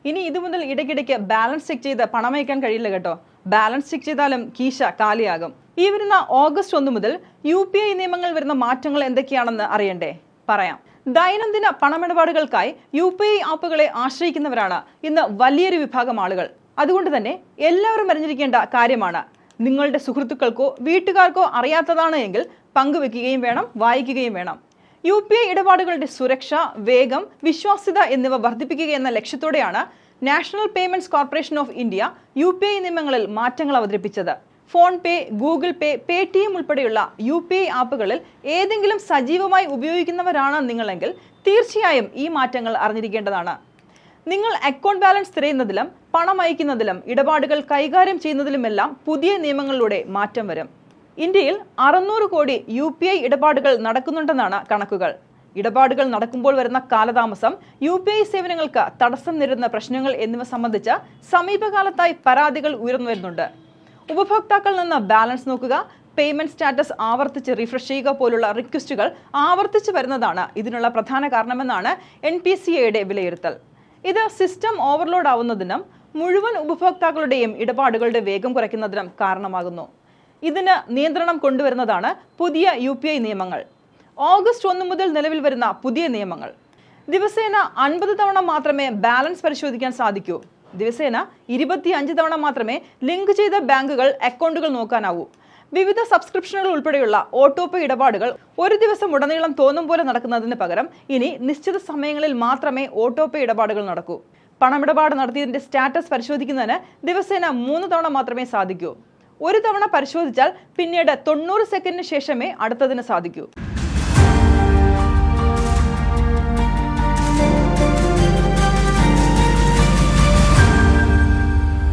ഇനി ഇത് മുതൽ ഇടയ്ക്കിടയ്ക്ക് ബാലൻസ് ചെക്ക് ചെയ്ത് പണം അയക്കാൻ കഴിയില്ല കേട്ടോ. ബാലൻസ് ചെക്ക് ചെയ്താലും കീശ കാലിയാകും. ഈ വരുന്ന ഓഗസ്റ്റ് 1 മുതൽ UPI നിയമങ്ങൾ വരുന്ന മാറ്റങ്ങൾ എന്തൊക്കെയാണെന്ന് അറിയണ്ടേ? പറയാം. ദൈനംദിന പണമിടപാടുകൾക്കായി UPI ആപ്പുകളെ ആശ്രയിക്കുന്നവരാണ് ഇന്ന് വലിയൊരു വിഭാഗം ആളുകൾ. അതുകൊണ്ട് തന്നെ എല്ലാവരും അറിഞ്ഞിരിക്കേണ്ട കാര്യമാണ്. നിങ്ങളുടെ സുഹൃത്തുക്കൾക്കോ വീട്ടുകാർക്കോ അറിയാത്തതാണ് എങ്കിൽ പങ്കുവെക്കുകയും വേണം, വായിക്കുകയും വേണം. UPI ഇടപാടുകളുടെ സുരക്ഷ, വേഗം, വിശ്വാസ്യത എന്നിവ വർദ്ധിപ്പിക്കുക എന്ന ലക്ഷ്യത്തോടെയാണ് national payments corporation of India UPI നിയമങ്ങളിൽ മാറ്റങ്ങൾ അവതരിപ്പിച്ചത്. ഫോൺ പേ, ഗൂഗിൾ പേ, പേടിഎം ഉൾപ്പെടെയുള്ള UPI ആപ്പുകളിൽ ഏതെങ്കിലും സജീവമായി ഉപയോഗിക്കുന്നവരാണ് നിങ്ങളെങ്കിൽ തീർച്ചയായും ഈ മാറ്റങ്ങൾ അറിഞ്ഞിരിക്കേണ്ടതാണ്. നിങ്ങൾ അക്കൗണ്ട് ബാലൻസ് തിരയുന്നതിലും പണം അയക്കുന്നതിലും ഇടപാടുകൾ കൈകാര്യം ചെയ്യുന്നതിലുമെല്ലാം പുതിയ നിയമങ്ങളിലൂടെ മാറ്റം വരും. ഇന്ത്യയിൽ 600 കോടി UPI ഇടപാടുകൾ നടക്കുന്നുണ്ടെന്നാണ് കണക്കുകൾ. ഇടപാടുകൾ നടക്കുമ്പോൾ വരുന്ന കാലതാമസം, UPI സേവനങ്ങൾക്ക് തടസ്സം നേരിടുന്ന പ്രശ്നങ്ങൾ എന്നിവ സംബന്ധിച്ച് സമീപകാലത്തായി പരാതികൾ ഉയർന്നു വരുന്നുണ്ട്. ഉപഭോക്താക്കളിൽ നിന്ന് ബാലൻസ് നോക്കുക, പേയ്മെന്റ് സ്റ്റാറ്റസ് ആവർത്തിച്ച് റിഫ്രഷ് ചെയ്യുക പോലുള്ള റിക്വസ്റ്റുകൾ ആവർത്തിച്ച് വരുന്നതാണ് ഇതിനുള്ള പ്രധാന കാരണമെന്നാണ് NPCIയുടെ വിലയിരുത്തൽ. ഇത് സിസ്റ്റം ഓവർലോഡ് ആവുന്നതിനും മുഴുവൻ ഉപഭോക്താക്കളുടെയും ഇടപാടുകളുടെ വേഗം കുറയ്ക്കുന്നതിനും കാരണമാകുന്നു. ഇതിന് നിയന്ത്രണം കൊണ്ടുവരുന്നതാണ് പുതിയ UPI നിയമങ്ങൾ. ഓഗസ്റ്റ് 1 മുതൽ നിലവിൽ വരുന്ന പുതിയ നിയമങ്ങൾ: ദിവസേന 50 തവണ മാത്രമേ ബാലൻസ് പരിശോധിക്കാൻ സാധിക്കൂ. ദിവസേന 25 തവണ മാത്രമേ ലിങ്ക് ചെയ്ത ബാങ്കുകൾ അക്കൗണ്ടുകൾ നോക്കാനാവൂ. വിവിധ സബ്സ്ക്രിപ്ഷനുകൾ ഉൾപ്പെടെയുള്ള ഓട്ടോപേ ഇടപാടുകൾ ഒരു ദിവസം ഉടനീളം തോന്നും പോലെ നടക്കുന്നതിന് പകരം ഇനി നിശ്ചിത സമയങ്ങളിൽ മാത്രമേ ഓട്ടോപേ ഇടപാടുകൾ നടക്കൂ. പണമിടപാട് നടത്തിയതിന്റെ സ്റ്റാറ്റസ് പരിശോധിക്കുന്നതിന് ദിവസേന 3 തവണ മാത്രമേ സാധിക്കൂ. ഒരു തവണ പരിശോധിച്ചാൽ പിന്നീട് 90 സെക്കൻഡിന് ശേഷമേ അടുത്തതിന് സാധിക്കൂ.